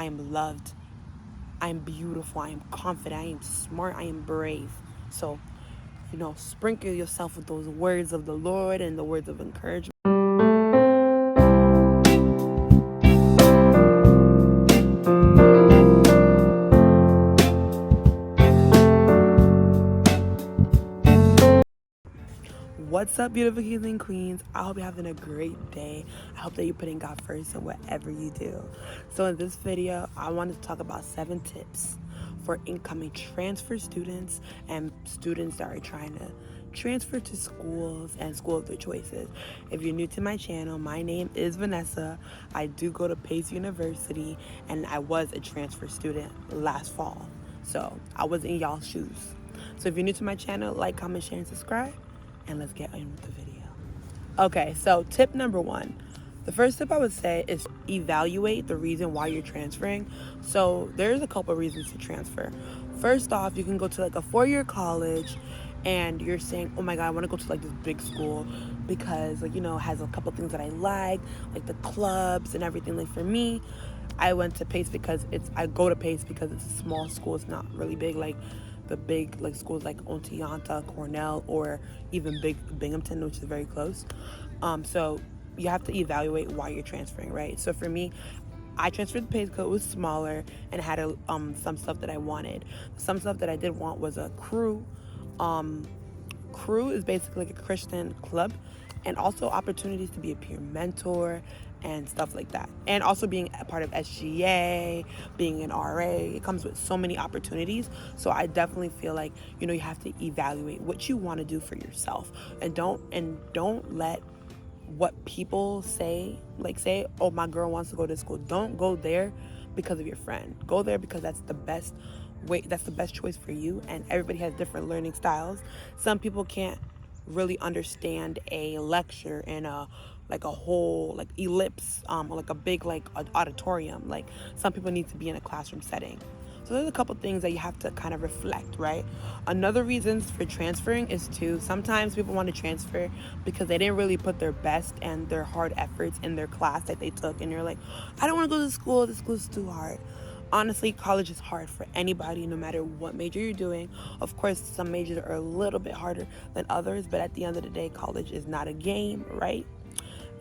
I am loved, I am beautiful, I am confident, I am smart, I am brave. So, sprinkle yourself with those words of the Lord and the words of encouragement. What's up, beautiful kings and queens? I hope you're having a great day. I hope that you're putting God first in whatever you do. So in this video, I wanted to talk about 7 tips for incoming transfer students and students that are trying to transfer to schools and school of their choices. If you're new to my channel, my name is Vanessa. I do go to Pace University, and I was a transfer student last fall. So I was in y'all's shoes. So if you're new to my channel, like, comment, share, and subscribe. And let's get on with the video. Okay, so tip number 1. The first tip I would say is evaluate the reason why you're transferring. So there's a couple reasons to transfer. First off, you can go to like a 4-year college and you're saying, oh my God, I want to go to like this big school because it has a couple things that I like the clubs and everything. Like for me, I went to Pace because I go to Pace because it's a small school. It's not really big like the big schools like Oneonta, Cornell, or even Binghamton, which is very close. So you have to evaluate why you're transferring, right? So for me, I transferred to Pace because it was smaller and had some stuff that I wanted. Some stuff that I did want was a crew. Crew is basically like a Christian club, and also opportunities to be a peer mentor and stuff like that. And also being a part of SGA, being an RA, it comes with so many opportunities. So I definitely feel like, you have to evaluate what you want to do for yourself. And don't let what people say, oh, my girl wants to go to school. Don't go there because of your friend. Go there because that's the best choice for you. And everybody has different learning styles. Some people can't really understand a lecture in a whole ellipse, or a big auditorium. Some people need to be in a classroom setting. So there's a couple things that you have to kind of reflect, right? Another reason for transferring is sometimes people want to transfer because they didn't really put their best and their hard efforts in their class that they took, and you're like, I don't want to go to school, this school's too hard. Honestly, college is hard for anybody, no matter what major you're doing. Of course, some majors are a little bit harder than others, but at the end of the day, college is not a game, right?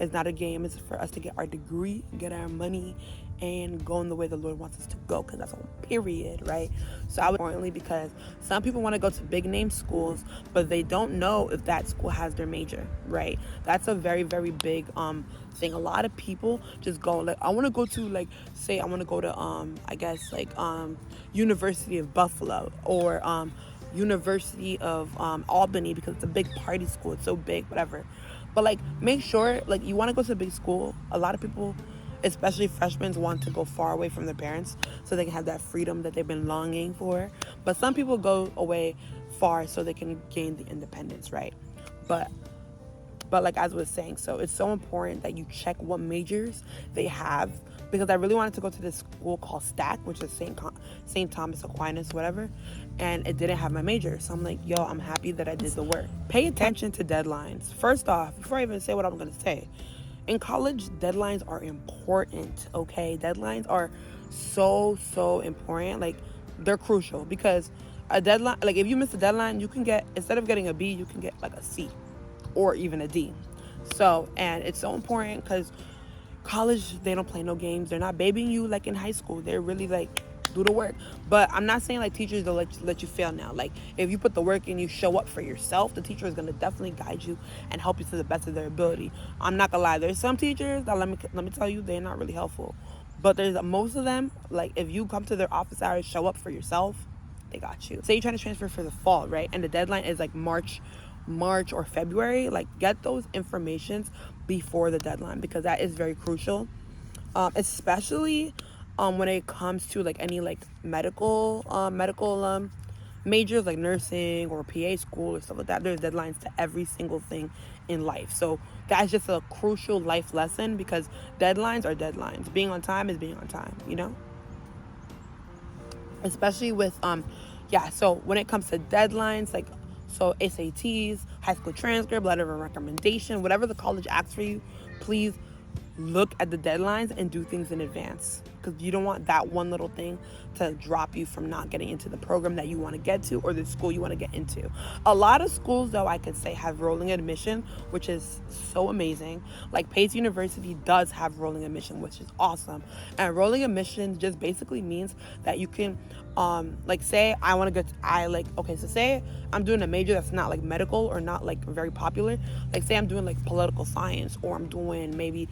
It's not a game. It's for us to get our degree, get our money, and go in the way the Lord wants us to go, because that's on period, right? So I would importantly, because some people want to go to big name schools, but they don't know if that school has their major, right? That's a very, very big thing. A lot of people just go I want to go to say I want to go to University of Buffalo, or University of Albany, because it's a big party school. It's so big, whatever. But make sure you want to go to a big school. A lot of people, especially freshmen, want to go far away from their parents so they can have that freedom that they've been longing for. But some people go away far so they can gain the independence, right? But as I was saying, so it's so important that you check what majors they have, because I really wanted to go to this school called STAC, which is St. Thomas Aquinas, whatever, and it didn't have my major. So I'm like, yo, I'm happy that I did the work. Pay attention to deadlines. First off, before I even say what I'm going to say, in college, deadlines are important, okay? Deadlines are so important. They're crucial, because a deadline, if you miss a deadline, you can get, instead of getting a B, you can get a C or even a D. So, and it's so important because college, they don't play no games. They're not babying you like in high school. They're really do the work. But I'm not saying teachers don't let you fail now. If you put the work in, you show up for yourself, the teacher is going to definitely guide you and help you to the best of their ability. I'm not gonna lie, there's some teachers that, let me tell you, they're not really helpful. But there's most of them, if you come to their office hours, show up for yourself, they got you. Say you're trying to transfer for the fall, right? And the deadline is March or February. Get those informations before the deadline, because that is very crucial, especially when it comes to any medical majors, like nursing or PA school or stuff like that. There's deadlines to every single thing in life. So that's just a crucial life lesson, because deadlines are deadlines. Being on time is being on time, especially with so when it comes to deadlines, so SATs, high school transcript, letter of recommendation, whatever the college asks for you, please look at the deadlines and do things in advance. because you don't want that one little thing to drop you from not getting into the program that you want to get to or the school you want to get into. A lot of schools, though, I could say have rolling admission, which is so amazing. Like Pace University does have rolling admission, which is awesome. And rolling admission just basically means that you can like say I want to okay, so say I'm doing a major that's not like medical or not like very popular. Like say I'm doing like political science, or I'm doing maybe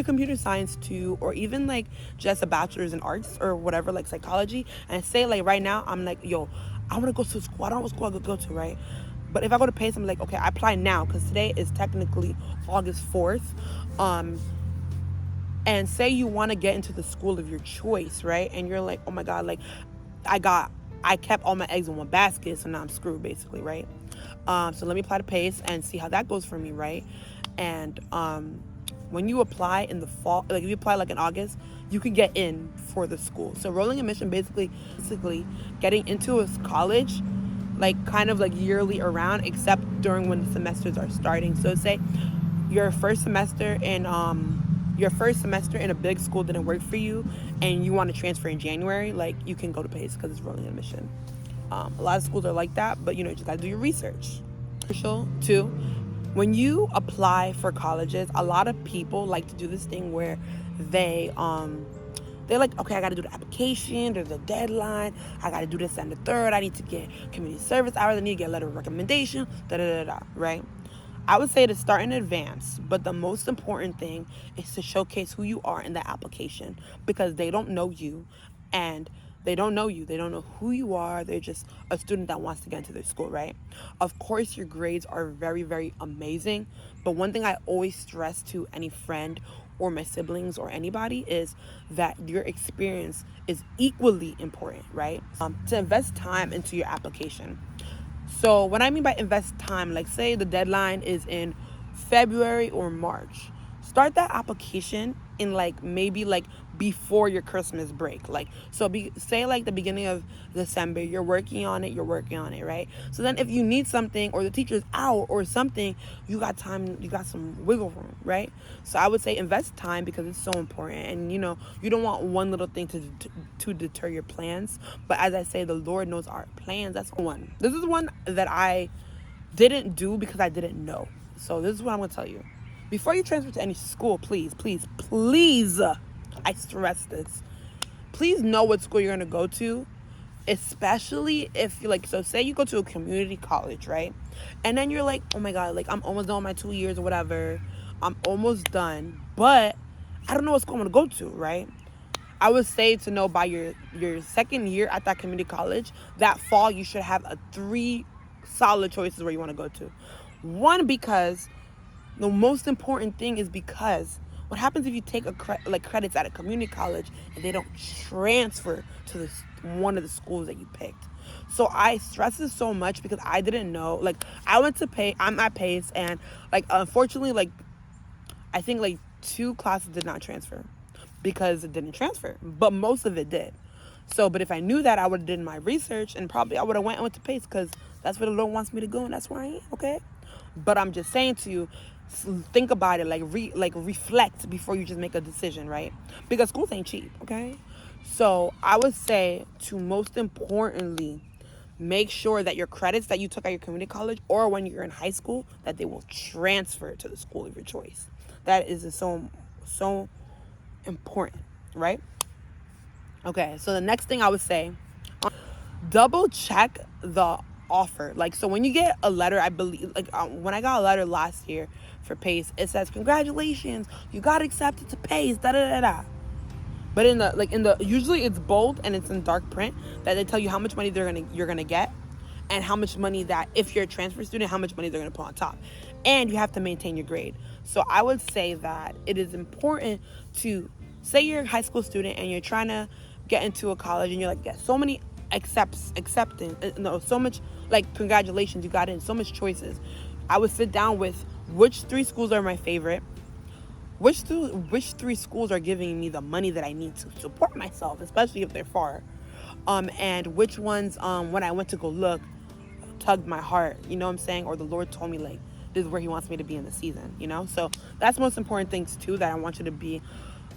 computer science too, or even like just a bachelor's in arts or whatever, like psychology. And say like right now I'm like, yo, I want to go to school. I don't know what school I could go to, right? But if I go to Pace, I'm like, okay, I apply now because today is technically August 4th. And say you want to get into the school of your choice, right? And you're like, oh my God, like I kept all my eggs in one basket, so now I'm screwed basically, right? So let me apply to Pace and see how that goes for me, right? And when you apply in the fall, like if you apply like in August, you can get in for the school. So rolling admission basically getting into a college, like kind of like yearly around, except during when the semesters are starting. So say your first semester in a big school didn't work for you and you want to transfer in January, like you can go to Pace because it's rolling admission. A lot of schools are like that, but you just got to do your research. Too, when you apply for colleges, a lot of people like to do this thing where they're like, okay, I got to do the application, there's a deadline, I got to do this and the third, I need to get community service hours, I need to get a letter of recommendation, right? I would say to start in advance, but the most important thing is to showcase who you are in the application, because they don't know you and they don't know you. They don't know who you are. They're just a student that wants to get into their school, right? Of course, your grades are very, very amazing. But one thing I always stress to any friend or my siblings or anybody is that your experience is equally important, right? To invest time into your application. So what I mean by invest time, like say the deadline is in February or March. Start that application in like maybe like before your Christmas break. Like so say like the beginning of December, you're working on it, right? So then if you need something or the teacher's out or something, you got time, you got some wiggle room, right? So I would say invest time because it's so important. And you don't want one little thing to deter your plans. But as I say, the Lord knows our plans. That's one. This is one that I didn't do because I didn't know. So this is what I'm going to tell you. Before you transfer to any school, please, I stress this, please know what school you're going to go to, especially if so say you go to a community college, right? And then you're like, oh my God, like I'm almost done with my 2 years or whatever. I'm almost done, but I don't know what school I'm going to go to, right? I would say to know by your second year at that community college, that fall, you should have 3 solid choices where you want to go to. One, because the most important thing is because what happens if you take credits at a community college and they don't transfer to one of the schools that you picked? So I stress this so much because I didn't know. Like I went to I'm at Pace, and like unfortunately, like I think like 2 classes did not transfer because it didn't transfer, but most of it did. So, but if I knew that, I would have done my research and probably I would have went to Pace because that's where the Lord wants me to go and that's where I am, okay? But I'm just saying to you, think about it, reflect before you just make a decision, right? Because schools ain't cheap, okay? So I would say to most importantly, make sure that your credits that you took at your community college or when you're in high school, that they will transfer to the school of your choice. That is so important, right? Okay, so the next thing I would say, double check the offer. Like, so when you get a letter, I believe, when I got a letter last year for Pace, it says, congratulations, you got accepted to Pace, da-da-da-da. But usually it's bold and it's in dark print that they tell you how much money you're gonna get and how much money that, if you're a transfer student, how much money they're gonna put on top. And you have to maintain your grade. So I would say that it is important to, say you're a high school student and you're trying to get into a college and you're like, yeah, so many so much, like, congratulations, you got in, so much choices. I would sit down with which 3 schools are my favorite, which 3 schools are giving me the money that I need to support myself, especially if they're far, and which ones, when I went to go look, tugged my heart, you know what I'm saying? Or the Lord told me, like, this is where he wants me to be in the season, So that's the most important things too that I want you to be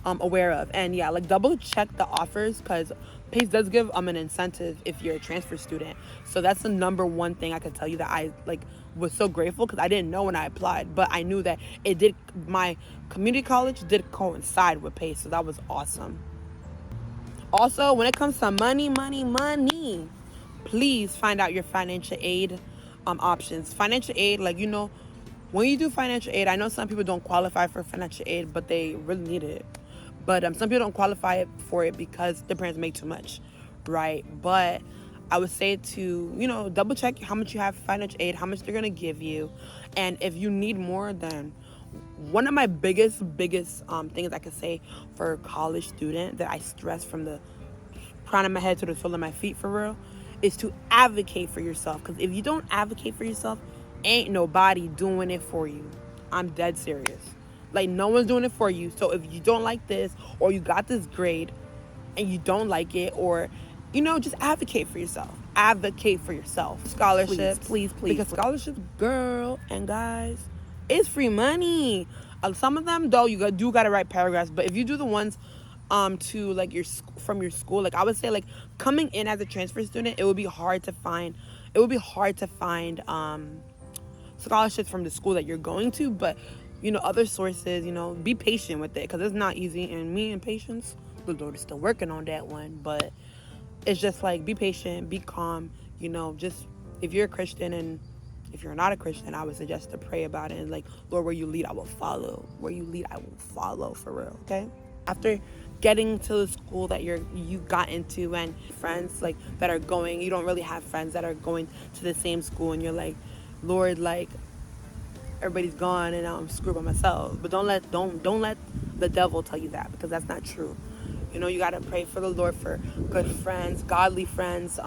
aware of. And yeah, like double check the offers, because PACE does give an incentive if you're a transfer student. So that's the number one thing I could tell you that I like was so grateful, because I didn't know when I applied, but I knew that it did, my community college did coincide with PACE, so that was awesome. Also, when it comes to money, please find out your financial aid options. Financial aid, like, when you do financial aid, I know some people don't qualify for financial aid, but they really need it. But some people don't qualify for it because their parents make too much, right? But I would say to, double check how much you have financial aid, how much they're going to give you. And if you need more, then one of my biggest things I could say for a college student that I stress from the crown of my head to the sole of my feet, for real, is to advocate for yourself. Because if you don't advocate for yourself, ain't nobody doing it for you. I'm dead serious. Like, no one's doing it for you. So if you don't like this, or you got this grade and you don't like it, or just advocate for yourself. Advocate for yourself. Scholarships, please. Because scholarships, girl and guys, it's free money. Some of them, though, you do gotta write paragraphs. But if you do the ones to like from your school, like, I would say, like, coming in as a transfer student, it would be hard to find scholarships from the school that you're going to. But other sources, be patient with it, because it's not easy. And me and patience, the Lord is still working on that one. But it's just like, be patient, be calm. Just, if you're a Christian, and if you're not a Christian, I would suggest to pray about it, and like, Lord, where you lead, I will follow. Where you lead, I will follow, for real. Okay. After getting to the school that you got into, and friends like that are going, you don't really have friends that are going to the same school, and you're like, Lord, like, everybody's gone and I'm screwed by myself. But don't let the devil tell you that, because that's not true. You gotta pray for the Lord for good friends, godly friends,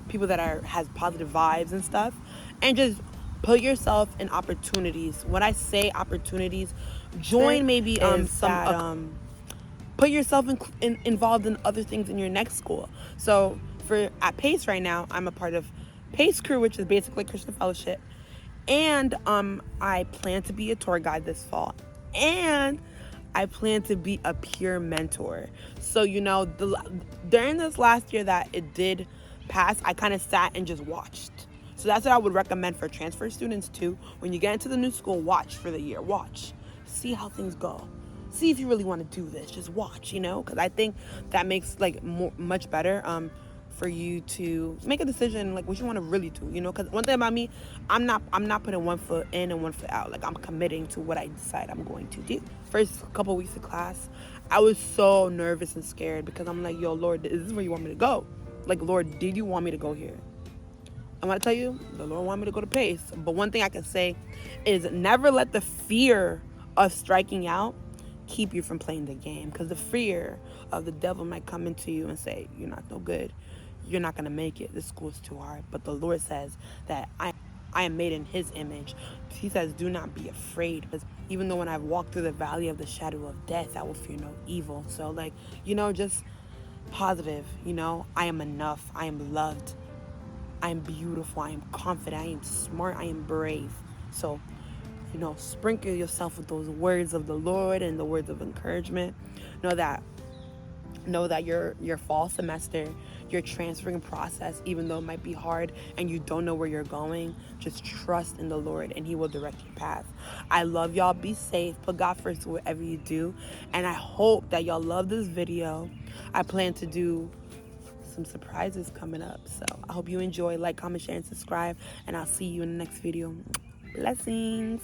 people that has positive vibes and stuff, and just put yourself in opportunities. When I say opportunities, join maybe put yourself involved in other things in your next school. So at PACE right now, I'm a part of PACE Crew, which is basically Christian Fellowship. And I plan to be a tour guide this fall. And I plan to be a peer mentor. So, during this last year that it did pass, I kind of sat and just watched. So that's what I would recommend for transfer students too. When you get into the new school, watch for the year. Watch. See how things go. See if you really want to do this. Just watch, because I think that makes, like, much better for you to make a decision, like, what you want to really do, because one thing about me, I'm not putting one foot in and one foot out. Like, I'm committing to what I decide I'm going to do. First couple weeks of class, I was so nervous and scared, because I'm like, yo, Lord, is this where you want me to go? Like, Lord, did you want me to go here? I want to tell you, the Lord wanted me to go to PACE. But one thing I can say is, never let the fear of striking out keep you from playing the game, because the fear of the devil might come into you and say, you're not no good, you're not going to make it, this school's too hard. But the Lord says that I am made in his image. He says, do not be afraid, because even though when I've walked through the valley of the shadow of death, I will fear no evil. So, like, just positive. I am enough, I am loved, I am beautiful, I am confident, I am smart, I am brave. So, sprinkle yourself with those words of the Lord and the words of encouragement. Know that your fall semester, your transferring process, even though it might be hard and you don't know where you're going, just trust in the Lord and he will direct your path. I love y'all. Be safe. Put God first whatever you do. And I hope that y'all love this video. I plan to do some surprises coming up. So I hope you enjoy. Like, comment, share, and subscribe. And I'll see you in the next video. Blessings.